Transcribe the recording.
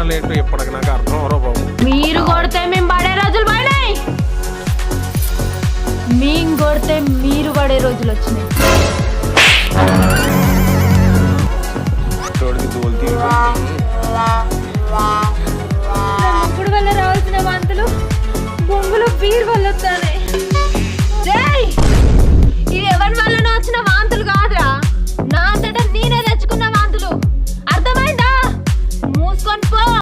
కారణాలు ఏంటో ఇప్పటికి నాకు అర్థం అవరో బాబు. మీరు కొడితే మేము పడే రోజులు పోయినాయి, మేము కొడితే మీరు పడే రోజులు వచ్చినాయి. ముగ్గురు వల్ల రావాల్సిన వాంతులు బొంగులు బీర్ వల్ల వస్తాను.